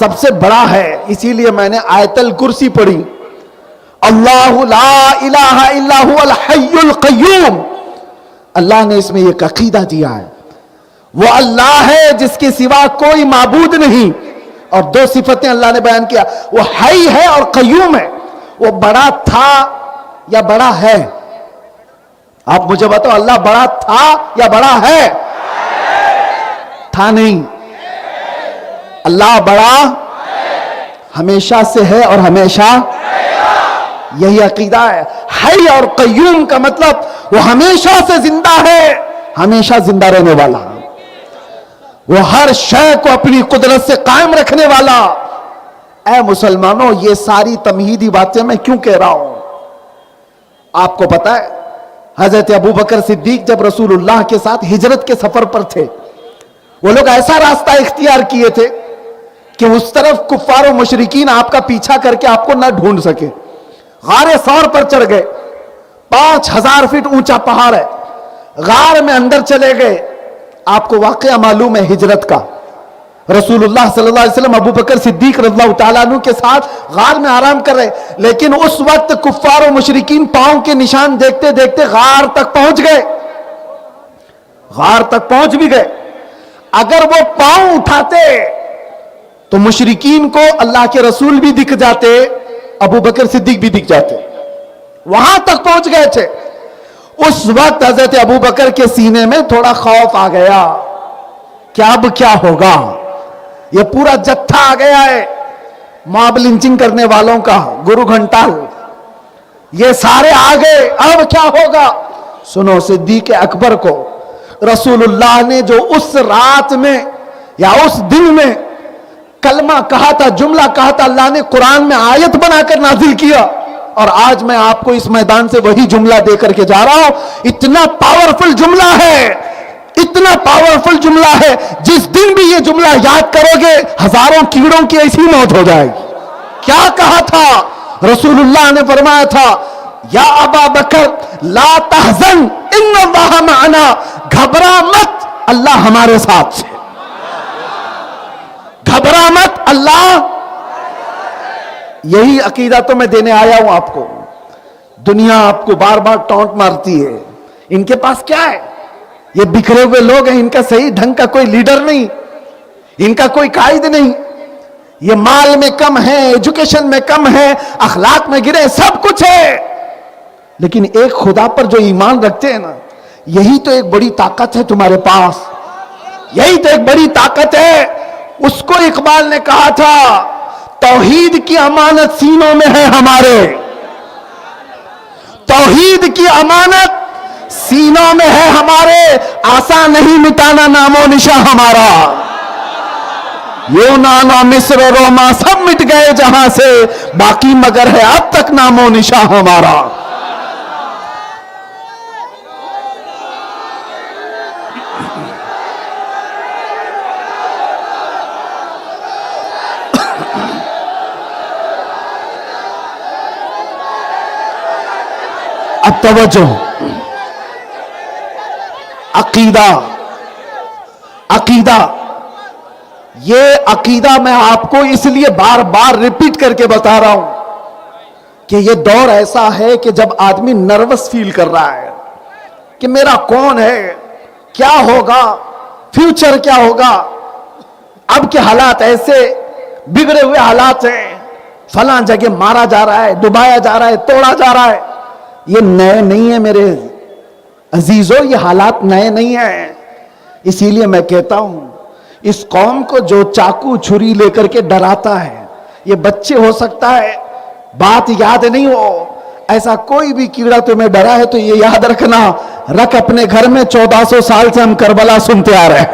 سب سے بڑا ہے، اسی لیے میں نے آیت الکرسی پڑھی، اللہ لا الہ الا هو الحی القیوم۔ اللہ نے اس میں ایک عقیدہ دیا ہے، وہ اللہ ہے جس کے سوا کوئی معبود نہیں، اور دو صفتیں اللہ نے بیان کیا، وہ حی ہے اور قیوم ہے۔ وہ بڑا تھا یا بڑا ہے؟ آپ مجھے بتاؤ، اللہ بڑا تھا یا بڑا ہے؟ تھا نہیں، اللہ بڑا ہمیشہ سے ہے اور ہمیشہ، یہی عقیدہ ہے۔ حی اور قیوم کا مطلب وہ ہمیشہ سے زندہ ہے، ہمیشہ زندہ رہنے والا، وہ ہر شے کو اپنی قدرت سے قائم رکھنے والا۔ اے مسلمانوں، یہ ساری تمہیدی باتیں میں کیوں کہہ رہا ہوں؟ آپ کو پتا ہے حضرت ابوبکر صدیق جب رسول اللہ کے ساتھ ہجرت کے سفر پر تھے، وہ لوگ ایسا راستہ اختیار کیے تھے کہ اس طرف کفار و مشرکین آپ کا پیچھا کر کے آپ کو نہ ڈھونڈ سکے۔ غار ثور پر چڑھ گئے، 5000 فٹ اونچا پہاڑ ہے، غار میں اندر چلے گئے۔ آپ کو واقعہ معلوم ہے ہجرت کا، رسول اللہ صلی اللہ علیہ وسلم ابو بکر صدیق رضی اللہ تعالیٰ عنہ کے ساتھ غار میں آرام کر رہے، لیکن اس وقت کفار و مشرکین پاؤں کے نشان دیکھتے دیکھتے غار تک پہنچ گئے، غار تک پہنچ بھی گئے۔ اگر وہ پاؤں اٹھاتے تو مشرکین کو اللہ کے رسول بھی دکھ جاتے، ابو بکر صدیق بھی دکھ جاتے، وہاں تک پہنچ گئے تھے۔ اس وقت حضرت ابو بکر کے سینے میں تھوڑا خوف آ گیا کہ اب کیا ہوگا، یہ پورا جتھا آ گیا ہے ماب لنچنگ کرنے والوں کا، گرو گھنٹال، یہ سارے آ گئے، اب کیا ہوگا؟ سنو، صدیق اکبر کو رسول اللہ نے جو اس رات میں یا اس دن میں کلمہ کہا تھا، جملہ کہا تھا، اللہ نے قرآن میں آیت بنا کر نازل کیا، اور آج میں آپ کو اس میدان سے وہی جملہ دے کر کے جا رہا ہوں۔ اتنا پاورفل جملہ ہے، اتنا پاورفل جملہ ہے، جس دن بھی یہ جملہ یاد کرو گے ہزاروں کیڑوں کی ایسی موت ہو جائے گی۔ کیا کہا تھا رسول اللہ نے؟ فرمایا تھا، یا ابا بکر لا تحزن ان اللہ معنا، گھبرا مت، اللہ ہمارے ساتھ ہے، گھبرا مت، اللہ۔ یہی عقیدہ تو میں دینے آیا ہوں آپ کو۔ دنیا آپ کو بار بار ٹونٹ مارتی ہے، ان کے پاس کیا ہے؟ یہ بکھرے ہوئے لوگ ہیں، ان کا صحیح ڈھنگ کا کوئی لیڈر نہیں، ان کا کوئی قائد نہیں، یہ مال میں کم ہے، ایجوکیشن میں کم ہے، اخلاق میں گرے، سب کچھ ہے، لیکن ایک خدا پر جو ایمان رکھتے ہیں نا، یہی تو ایک بڑی طاقت ہے تمہارے پاس، یہی تو ایک بڑی طاقت ہے۔ اس کو اقبال نے کہا تھا، توحید کی امانت سینوں میں ہے ہمارے، توحید کی امانت سینوں میں ہے ہمارے، آسان نہیں مٹانا نام و نشاں ہمارا۔ یونان و مصر و روما سب مٹ گئے جہاں سے، باقی مگر ہے اب تک نام و نشاں ہمارا۔ اب توجہ، عقیدہ، عقیدہ، یہ عقیدہ میں آپ کو اس لیے بار بار ریپیٹ کر کے بتا رہا ہوں کہ یہ دور ایسا ہے کہ جب آدمی نروس فیل کر رہا ہے کہ میرا کون ہے، کیا ہوگا، فیوچر کیا ہوگا، اب کے حالات ایسے بگڑے ہوئے حالات ہیں، فلاں جگہ مارا جا رہا ہے، ڈبایا جا رہا ہے، توڑا جا رہا ہے۔ یہ نئے نہیں ہے میرے عزیزو، یہ حالات نئے نہیں ہیں۔ اسی لیے میں کہتا ہوں، اس قوم کو جو چاقو چھری لے کر کے ڈراتا ہے، یہ بچے ہو سکتا ہے بات یاد نہیں ہو، ایسا کوئی بھی کیڑا تمہیں ڈرا ہے تو یہ یاد رکھنا، رکھ اپنے گھر میں، 1400 سال سے ہم کربلا سنتے آ رہے ہیں۔